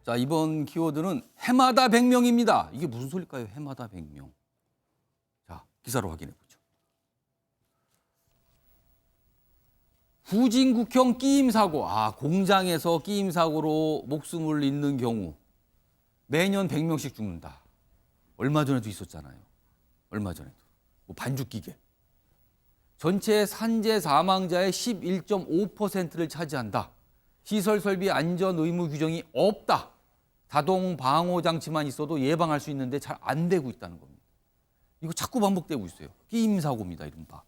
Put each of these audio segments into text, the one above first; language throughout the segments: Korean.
자, 이번 키워드는 해마다 100명입니다. 이게 무슨 소리일까요? 해마다 100명. 자, 기사로 확인해 보죠. 후진국형 끼임 사고. 공장에서 끼임 사고로 목숨을 잃는 경우 매년 100명씩 죽는다. 얼마 전에도 있었잖아요. 얼마 전에도. 반죽 기계. 전체 산재 사망자의 11.5%를 차지한다. 시설 설비 안전 의무 규정이 없다. 자동 방호 장치만 있어도 예방할 수 있는데 잘 안 되고 있다는 겁니다. 이거 자꾸 반복되고 있어요. 끼임 사고입니다, 이른바.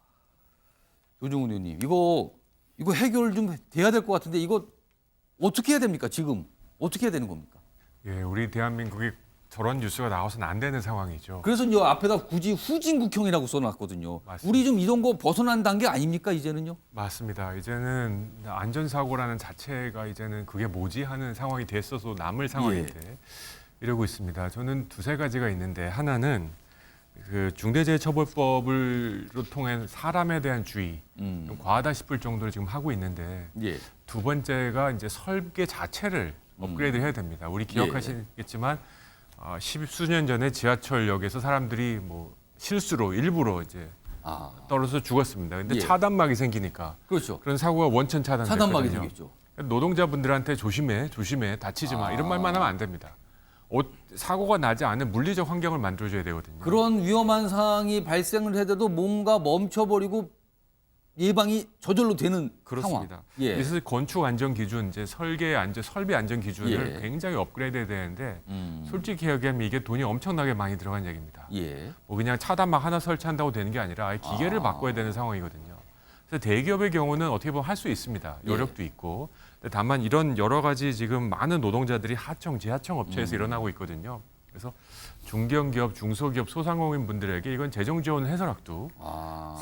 조정훈 의원님, 이거 해결 좀 돼야 될 것 같은데 이거 어떻게 해야 됩니까? 지금 어떻게 해야 되는 겁니까? 예, 우리 대한민국이 저런 뉴스가 나와서는 안 되는 상황이죠. 그래서 이제 앞에다 굳이 후진국형이라고 써놨거든요. 맞습니다. 우리 좀 이런 거 벗어난 단계 아닙니까, 이제는요? 맞습니다. 이제는 안전사고라는 자체가 이제는 그게 뭐지 하는 상황이 됐어서 남을 상황인데 이러고 있습니다. 저는 두세 가지가 있는데 하나는 그 중대재해처벌법을 통해 사람에 대한 주의 좀 과하다 싶을 정도로 지금 하고 있는데 두 번째가 이제 설계 자체를 업그레이드 해야 됩니다. 우리 기억하시겠지만 10수년 전에 지하철역에서 사람들이 뭐 실수로 일부러 이제 떨어져서 죽었습니다. 근데 차단막이 생기니까 그렇죠. 그런 사고가 원천 차단됐거든요. 차단막이 생겼죠. 노동자분들한테 조심해 다치지 마 이런 말만 하면 안 됩니다. 사고가 나지 않은 물리적 환경을 만들어줘야 되거든요. 그런 위험한 상황이 발생을 해도 뭔가 멈춰버리고 예방이 저절로 되는 그렇습니다. 상황. 그래서 건축 안전 기준, 이제 설비 안전 기준을 굉장히 업그레이드해야 되는데 솔직히 얘기하면 이게 돈이 엄청나게 많이 들어간 얘기입니다. 뭐 그냥 차단막 하나 설치한다고 되는 게 아니라 아예 기계를 바꿔야 되는 상황이거든요. 그래서 대기업의 경우는 어떻게 보면 할 수 있습니다. 여력도 있고. 다만 이런 여러 가지 지금 많은 노동자들이 하청, 지하청 업체에서 일어나고 있거든요. 그래서 중견기업, 중소기업, 소상공인 분들에게 이건 재정 지원 해서라도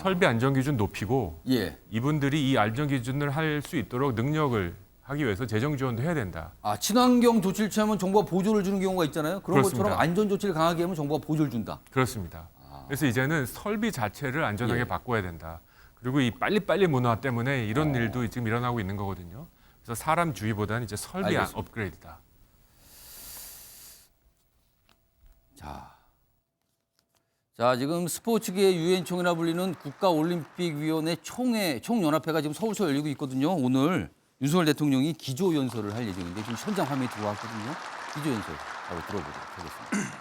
설비 안전 기준 높이고 이분들이 이 안전 기준을 할 수 있도록 능력을 하기 위해서 재정 지원도 해야 된다. 친환경 조치를 취하면 정부가 보조를 주는 경우가 있잖아요. 그런 그렇습니다. 것처럼 안전 조치를 강하게 하면 정부가 보조를 준다. 그렇습니다. 그래서 이제는 설비 자체를 안전하게 바꿔야 된다. 그리고 이 빨리빨리 문화 때문에 이런 일도 지금 일어나고 있는 거거든요. 그래서 사람 주의보다는 이제 설비 업그레이드다. 자, 지금 스포츠계 유엔총회라 불리는 국가올림픽위원회 총연합회가 지금 서울서 열리고 있거든요. 오늘 윤석열 대통령이 기조연설을 할 예정인데 지금 현장 화면이 들어왔거든요. 기조연설 바로 들어보도록 하겠습니다.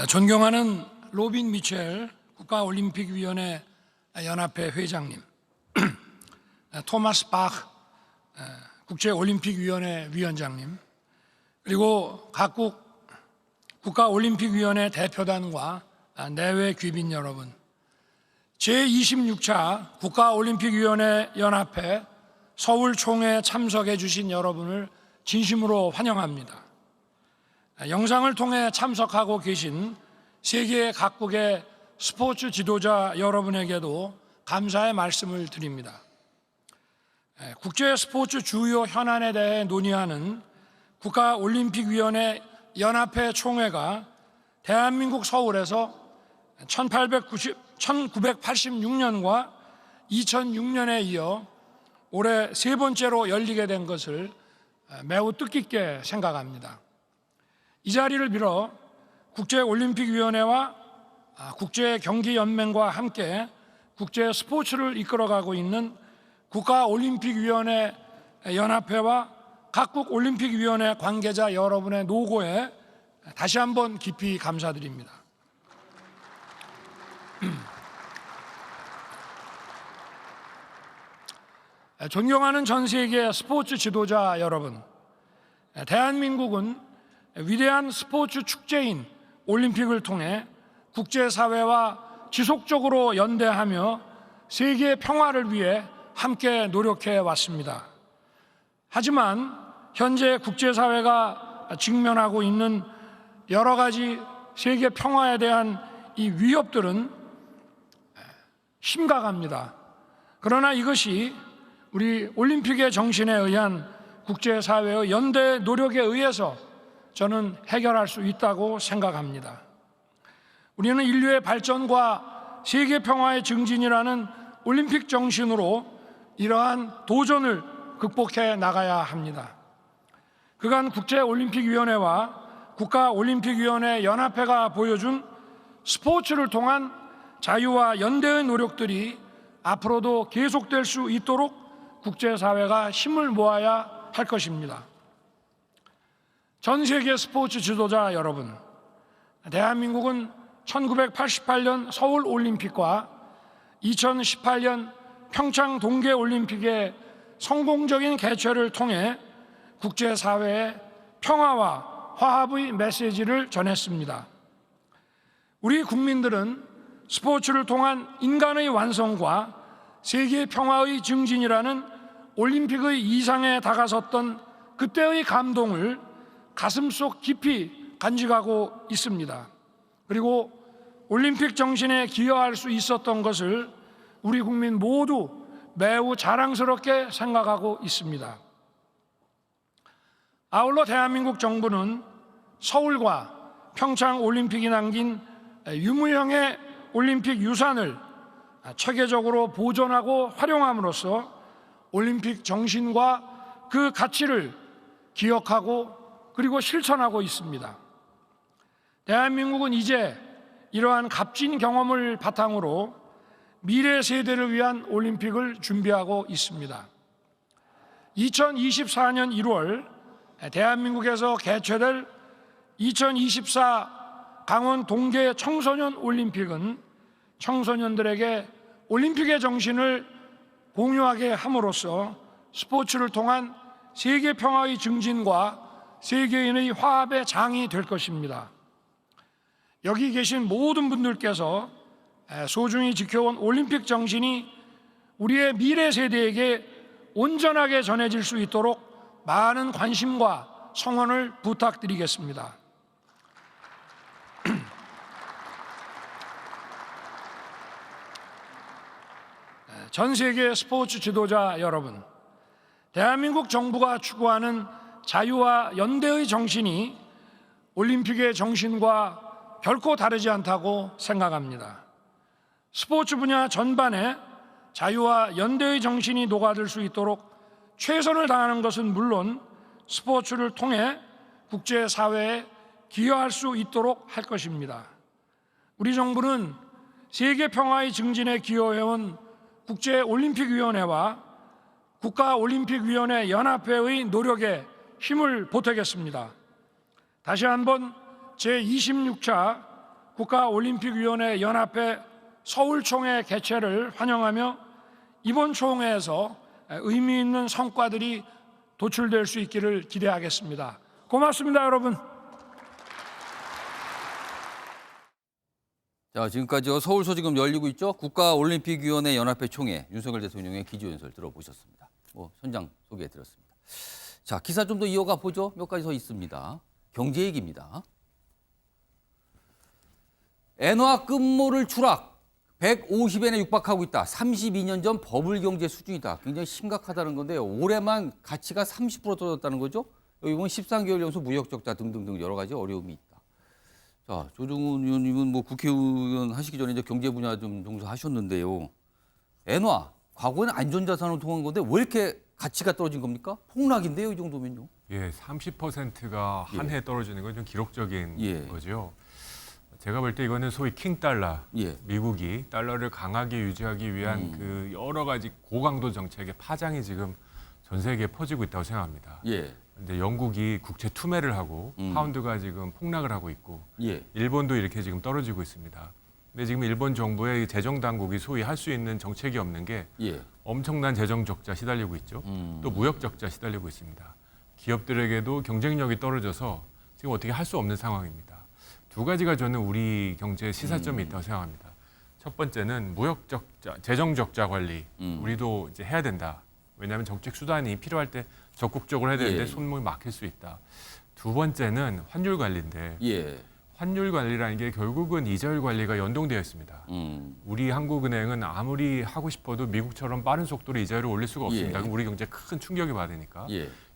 존경하는 로빈 미첼 국가올림픽위원회 연합회 회장님, 토마스 박 국제올림픽위원회 위원장님, 그리고 각국 국가올림픽위원회 대표단과 내외 귀빈 여러분, 제26차 국가올림픽위원회 연합회 서울총회 참석해 주신 여러분을 진심으로 환영합니다. 영상을 통해 참석하고 계신 세계 각국의 스포츠 지도자 여러분에게도 감사의 말씀을 드립니다. 국제 스포츠 주요 현안에 대해 논의하는 국가올림픽위원회 연합회 총회가 대한민국 서울에서 1986년과 2006년에 이어 올해 세 번째로 열리게 된 것을 매우 뜻깊게 생각합니다. 이 자리를 빌어 국제올림픽위원회와 국제경기연맹과 함께 국제 스포츠를 이끌어가고 있는 국가올림픽위원회 연합회와 각국 올림픽위원회 관계자 여러분의 노고에 다시 한번 깊이 감사드립니다. 존경하는 전 세계 스포츠 지도자 여러분, 대한민국은 위대한 스포츠 축제인 올림픽을 통해 국제사회와 지속적으로 연대하며 세계 평화를 위해 함께 노력해 왔습니다. 하지만 현재 국제사회가 직면하고 있는 여러 가지 세계 평화에 대한 이 위협들은 심각합니다. 그러나 이것이 우리 올림픽의 정신에 의한 국제사회의 연대 노력에 의해서 저는 해결할 수 있다고 생각합니다. 우리는 인류의 발전과 세계 평화의 증진이라는 올림픽 정신으로 이러한 도전을 극복해 나가야 합니다. 그간 국제올림픽위원회와 국가올림픽위원회 연합회가 보여준 스포츠를 통한 자유와 연대의 노력들이 앞으로도 계속될 수 있도록 국제사회가 힘을 모아야 할 것입니다. 전 세계 스포츠 지도자 여러분, 대한민국은 1988년 서울올림픽과 2018년 평창 동계올림픽의 성공적인 개최를 통해 국제사회에 평화와 화합의 메시지를 전했습니다. 우리 국민들은 스포츠를 통한 인간의 완성과 세계 평화의 증진이라는 올림픽의 이상에 다가섰던 그때의 감동을 가슴속 깊이 간직하고 있습니다. 그리고 올림픽 정신에 기여할 수 있었던 것을 우리 국민 모두 매우 자랑스럽게 생각하고 있습니다. 아울러 대한민국 정부는 서울과 평창 올림픽이 남긴 유무형의 올림픽 유산을 체계적으로 보존하고 활용함으로써 올림픽 정신과 그 가치를 기억하고 그리고 실천하고 있습니다. 대한민국은 이제 이러한 값진 경험을 바탕으로 미래 세대를 위한 올림픽을 준비하고 있습니다. 2024년 1월 대한민국에서 개최될 2024 강원 동계 청소년 올림픽은 청소년들에게 올림픽의 정신을 공유하게 함으로써 스포츠를 통한 세계 평화의 증진과 세계인의 화합의 장이 될 것입니다. 여기 계신 모든 분들께서 소중히 지켜온 올림픽 정신이 우리의 미래 세대에게 온전하게 전해질 수 있도록 많은 관심과 성원을 부탁드리겠습니다. 전 세계 스포츠 지도자 여러분, 대한민국 정부가 추구하는 자유와 연대의 정신이 올림픽의 정신과 결코 다르지 않다고 생각합니다. 스포츠 분야 전반에 자유와 연대의 정신이 녹아들 수 있도록 최선을 다하는 것은 물론 스포츠를 통해 국제사회에 기여할 수 있도록 할 것입니다. 우리 정부는 세계 평화의 증진에 기여해온 국제올림픽위원회와 국가올림픽위원회 연합회의 노력에 힘을 보태겠습니다. 다시 한번 제26차 국가올림픽위원회 연합회 서울총회 개최를 환영하며 이번 총회에서 의미 있는 성과들이 도출될 수 있기를 기대하겠습니다. 고맙습니다, 여러분. 자, 지금까지 서울서 지금 열리고 있죠. 국가올림픽위원회 연합회 총회 윤석열 대통령의 기조연설 들어보셨습니다. 현장 소개해드렸습니다. 자, 기사 좀 더 이어가 보죠. 몇 가지 더 있습니다. 경제 얘기입니다. 엔화 끝물을 추락 150엔에 육박하고 있다. 32년 전 버블 경제 수준이다. 굉장히 심각하다는 건데요. 올해만 가치가 30% 떨어졌다는 거죠. 이번 13개월 연속 무역 적자 등등등 여러 가지 어려움이 있다. 자, 조정훈 의원님은 뭐 국회의원 하시기 전에 이제 경제 분야 좀 종사하셨는데요. 엔화 과거에는 안전자산으로 통한 건데 왜 이렇게 가치가 떨어진 겁니까? 폭락인데요, 이 정도면요. 예, 30%가 한 해 떨어지는 건 좀 기록적인 거죠. 제가 볼 때 이거는 소위 킹 달러, 미국이 달러를 강하게 유지하기 위한 그 여러 가지 고강도 정책의 파장이 지금 전 세계에 퍼지고 있다고 생각합니다. 근데 영국이 국채 투매를 하고 파운드가 지금 폭락을 하고 있고 일본도 이렇게 지금 떨어지고 있습니다. 근데 지금 일본 정부의 재정 당국이 소위 할 수 있는 정책이 없는 게 엄청난 재정 적자 시달리고 있죠. 또 무역 적자 시달리고 있습니다. 기업들에게도 경쟁력이 떨어져서 지금 어떻게 할 수 없는 상황입니다. 두 가지가 저는 우리 경제에 시사점이 있다고 생각합니다. 첫 번째는 무역 적자, 재정 적자 관리 우리도 이제 해야 된다. 왜냐하면 정책 수단이 필요할 때 적극적으로 해야 되는데 손목이 막힐 수 있다. 두 번째는 환율 관리인데 환율 관리라는 게 결국은 이자율 관리가 연동되어 있습니다. 우리 한국은행은 아무리 하고 싶어도 미국처럼 빠른 속도로 이자율을 올릴 수가 없습니다. 그럼 우리 경제에 큰 충격이 받으니까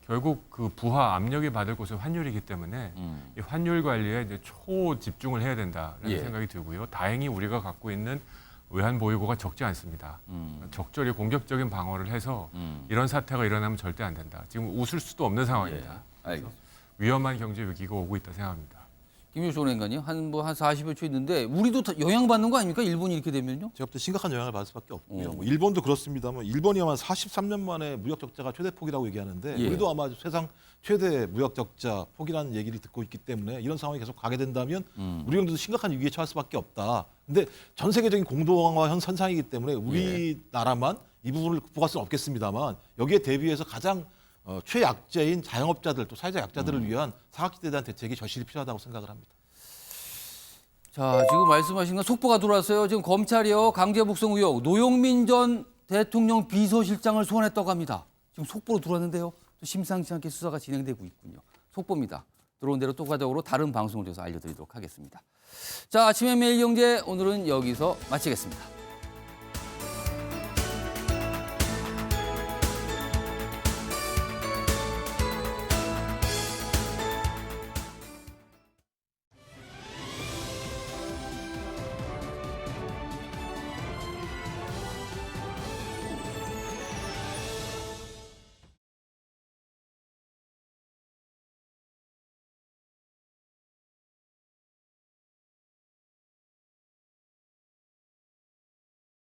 결국 그 부하 압력이 받을 곳은 환율이기 때문에 이 환율 관리에 이제 초집중을 해야 된다라는 생각이 들고요. 다행히 우리가 갖고 있는 외환 보유고가 적지 않습니다. 적절히 공격적인 방어를 해서 이런 사태가 일어나면 절대 안 된다. 지금 웃을 수도 없는 상황입니다. 알겠습니다. 위험한 경제 위기가 오고 있다 생각합니다. 김효수 원행관님 한 40여 초 있는데 우리도 영향받는 거 아닙니까? 일본이 이렇게 되면요? 제가 볼 때 심각한 영향을 받을 수밖에 없고요. 뭐 일본도 그렇습니다만 일본이 아마 43년 만에 무역 적자가 최대 폭이라고 얘기하는데 예. 우리도 아마 세상 최대 무역 적자 폭이라는 얘기를 듣고 있기 때문에 이런 상황이 계속 가게 된다면 우리 경제도 심각한 위기에 처할 수밖에 없다. 근데 전 세계적인 공동화 현상이기 때문에 우리나라만 이 부분을 극복할 수는 없겠습니다만 여기에 대비해서 가장 최약자인 자영업자들 또 사회적 약자들을 위한 사각지대에 대한 대책이 절실히 필요하다고 생각을 합니다. 자, 지금 말씀하신 건 속보가 들어왔어요. 지금 검찰이요, 강제 북송 의혹, 노영민 전 대통령 비서실장을 소환했다고 합니다. 지금 속보로 들어왔는데요. 또 심상치 않게 수사가 진행되고 있군요. 속보입니다. 들어온 대로 또 과적으로 다른 방송을 통해서 알려드리도록 하겠습니다. 자, 아침의 매일경제 오늘은 여기서 마치겠습니다.